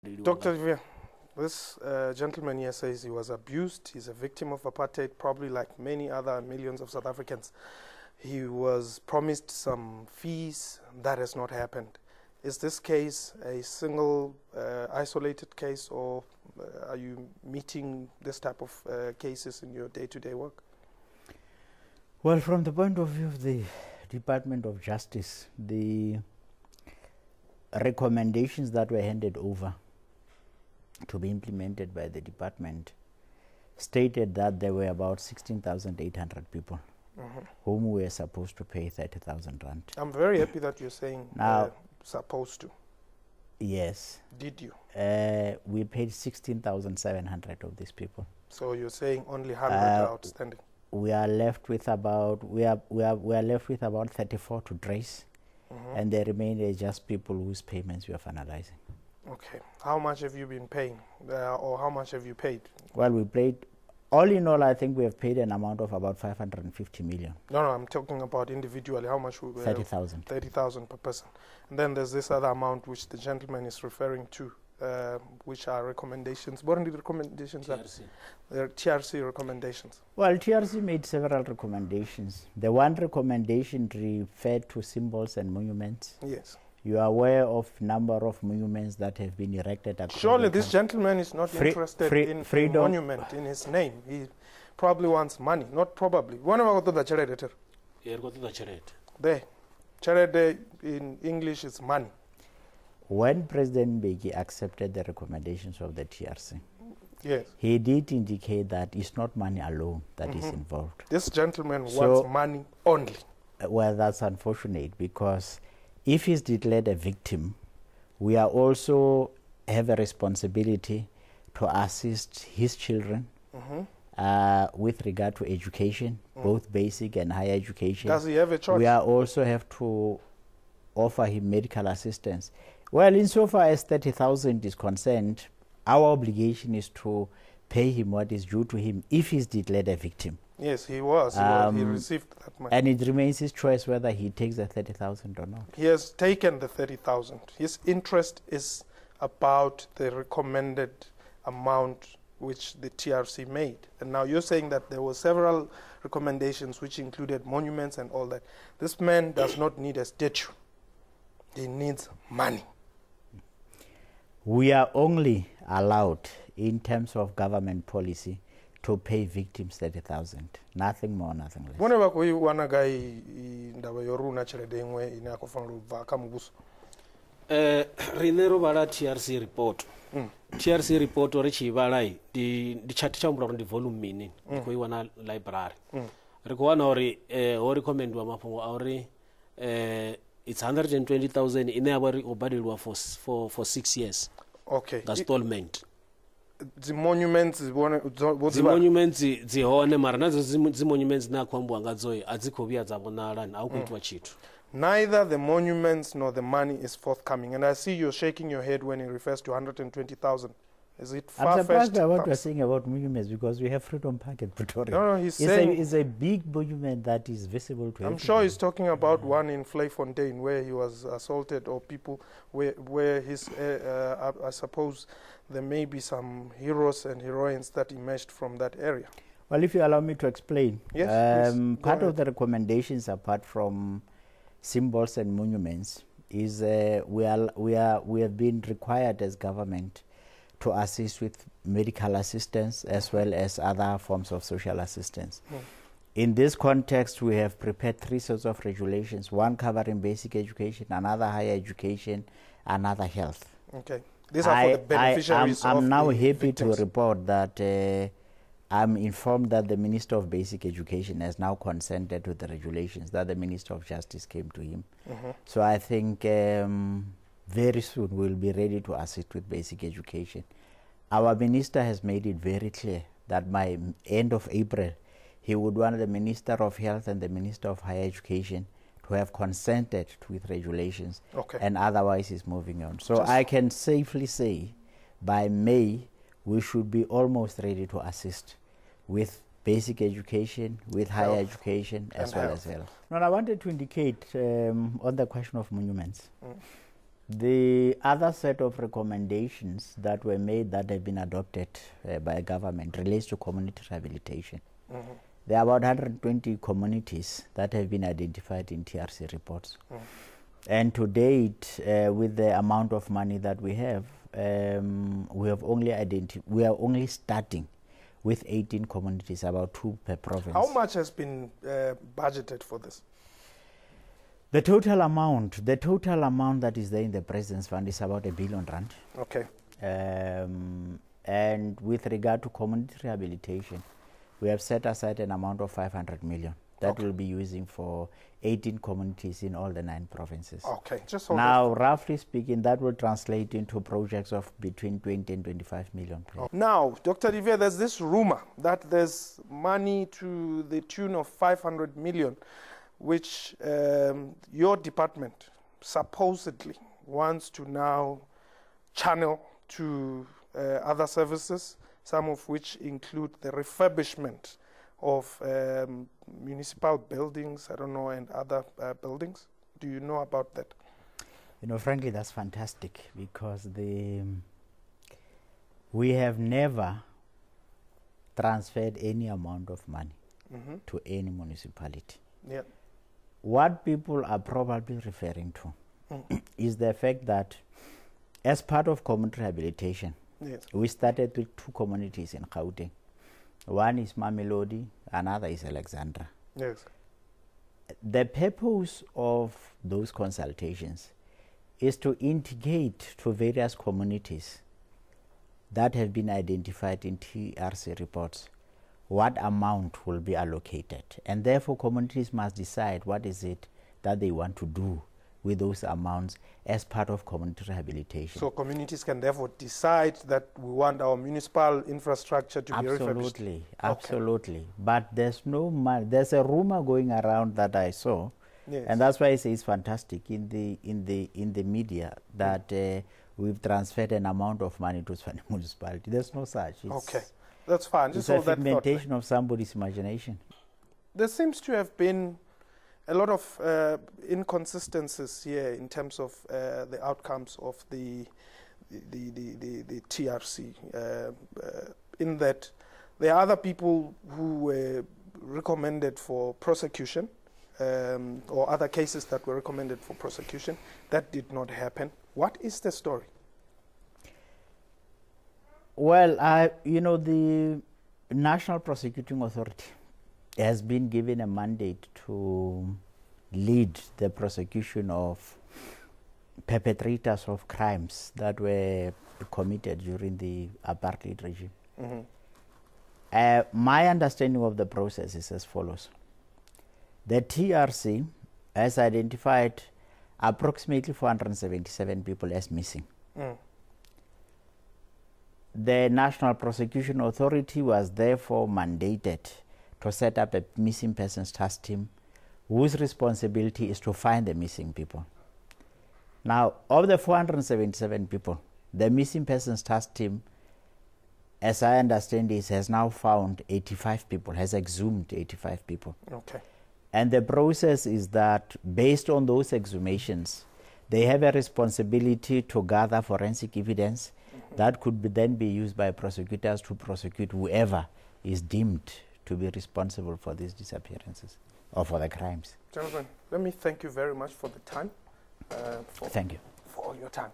Dr. De Wee, this gentleman here says he was abused. He's a victim of apartheid, probably like many other millions of South Africans. He was promised some fees. That has not happened. Is this case a single isolated case, or are you meeting this type of cases in your day-to-day work? Well, from the point of view of the Department of Justice, the recommendations that were handed over to be implemented by the department stated that there were about 16,800 people whom we were supposed to pay 30,000 rand. I'm very happy that you're saying now, supposed to. Yes. Did you? We paid 16,700 of these people. So you're saying only 100 are outstanding. We are left with about we are left with about 34 to trace, and the remainder is just people whose payments we are finalizing. Okay. How much have you been paying, or how much have you paid? Well, we paid, all in all, I think we have paid an amount of about 550 million. No, I'm talking about individually. How much? 30,000. 30,000 per person. And then there's this other amount which the gentleman is referring to, which are recommendations. What are the recommendations? TRC. They're TRC recommendations. Well, TRC made several recommendations. The one recommendation referred to symbols and monuments. Yes. You are aware of number of monuments that have been erected across Surely this gentleman is not interested in a monument in his name. He probably wants money, not probably. There. Charity in English is money. When President Mbeki accepted the recommendations of the TRC, yes, he did indicate that it's not money alone that is involved. This gentleman wants money only. Well, that's unfortunate, because if he's declared a victim, we are also have a responsibility to assist his children with regard to education, both basic and higher education. Does he have a choice? We are also have to offer him medical assistance. Well, insofar as 30,000 is concerned, our obligation is to pay him what is due to him if he's declared a victim. Yes, he was. He received that money. And it remains his choice whether he takes the 30,000 or not. He has taken the 30,000. His interest is about the recommended amount which the TRC made. And now you're saying that there were several recommendations which included monuments and all that. This man does not need a statue. He needs money. We are only allowed, in terms of government policy, to pay victims 30,000. Nothing more, nothing less. Whenever we want a guy ndawe yoruna chelede ingwe ina kufanga vaka muguso. Rinero bala TRC report. TRC report ori chibalai di chat chambula ndi volume mini ko iwana library. Riko wana ori recommend wa mafungo ori it's 120,000 ine abari obadilwa for 6 years. Okay. Installment. The monuments zihone mara nazo zi monuments na kwambu angadzoi adzikobia dzabonala na akuitwa chitu. Neither the monuments nor the money is forthcoming, and I see you're shaking your head when he refers to 120,000. Is it far-fetched? I'm surprised by what you're saying about monuments, because we have Freedom Park at Pretoria. No, he's saying it's a big monument that is visible to everyone. I'm sure he's talking about one in Vleefontein where he was assaulted, or people where his I suppose there may be some heroes and heroines that emerged from that area. Well, if you allow me to explain, yes, part of the recommendations, apart from symbols and monuments, is we have been required as government to assist with medical assistance as well as other forms of social assistance. In this context, we have prepared 3 sets of regulations, one covering basic education, another higher education, another health. Okay. These are for the beneficiaries I'm now happy victims. to report that I'm informed that the Minister of Basic Education has now consented to the regulations, that the Minister of Justice came to him. So I think very soon we'll be ready to assist with basic education. Our minister has made it very clear that by end of April, he would want the Minister of Health and the Minister of Higher Education to have consented with regulations, and otherwise is moving on. So I can safely say by May, we should be almost ready to assist with basic education, with higher education, as well as health. Now, I wanted to indicate on the question of monuments. The other set of recommendations that were made that have been adopted by government relates to community rehabilitation. There are about 120 communities that have been identified in TRC reports. And to date, with the amount of money that we have only starting with 18 communities, about 2 per province. How much has been budgeted for this? The total amount that is there in the President's Fund is about R1 billion. Okay. And with regard to community rehabilitation, we have set aside an amount of 500 million that we'll be using for 18 communities in all the 9 provinces. Okay. Just hold now, roughly speaking, that will translate into projects of between 20 and 25 million. Now, Dr. De Wee, there's this rumor that there's money to the tune of 500 million, which your department supposedly wants to now channel to other services, some of which include the refurbishment of municipal buildings, I don't know, and other buildings. Do you know about that? You know, frankly, that's fantastic, because we have never transferred any amount of money to any municipality. Yeah. What people are probably referring to is the fact that as part of community rehabilitation, we started with 2 communities in Gauteng. One is Mamelodi, another is Alexandra. Yes. The purpose of those consultations is to indicate to various communities that have been identified in TRC reports what amount will be allocated. And therefore, communities must decide what is it that they want to do with those amounts as part of community rehabilitation. So communities can therefore decide that we want our municipal infrastructure to be refurbished. Absolutely. But there's no money. There's a rumor going around that I saw, and that's why I say it's fantastic in the media that we've transferred an amount of money to Zwane municipality. There's no such. Okay, that's fine. Just it's a figmentation of somebody's imagination. There seems to have been a lot of inconsistencies here in terms of the outcomes of the TRC, in that there are other people who were recommended for prosecution, or other cases that were recommended for prosecution. That did not happen. What is the story? Well, you know, the National Prosecuting Authority has been given a mandate to lead the prosecution of perpetrators of crimes that were committed during the apartheid regime. My understanding of the process is as follows. The TRC has identified approximately 477 people as missing. The National Prosecution Authority was therefore mandated to set up a missing persons task team whose responsibility is to find the missing people. Now, of the 477 people, the missing persons task team, as I understand it, has now found 85 people, has exhumed 85 people. Okay. And the process is that based on those exhumations, they have a responsibility to gather forensic evidence that could then be used by prosecutors to prosecute whoever is deemed to be responsible for these disappearances or for the crimes. Gentlemen, let me thank you very much for the time. Thank you. For all your time.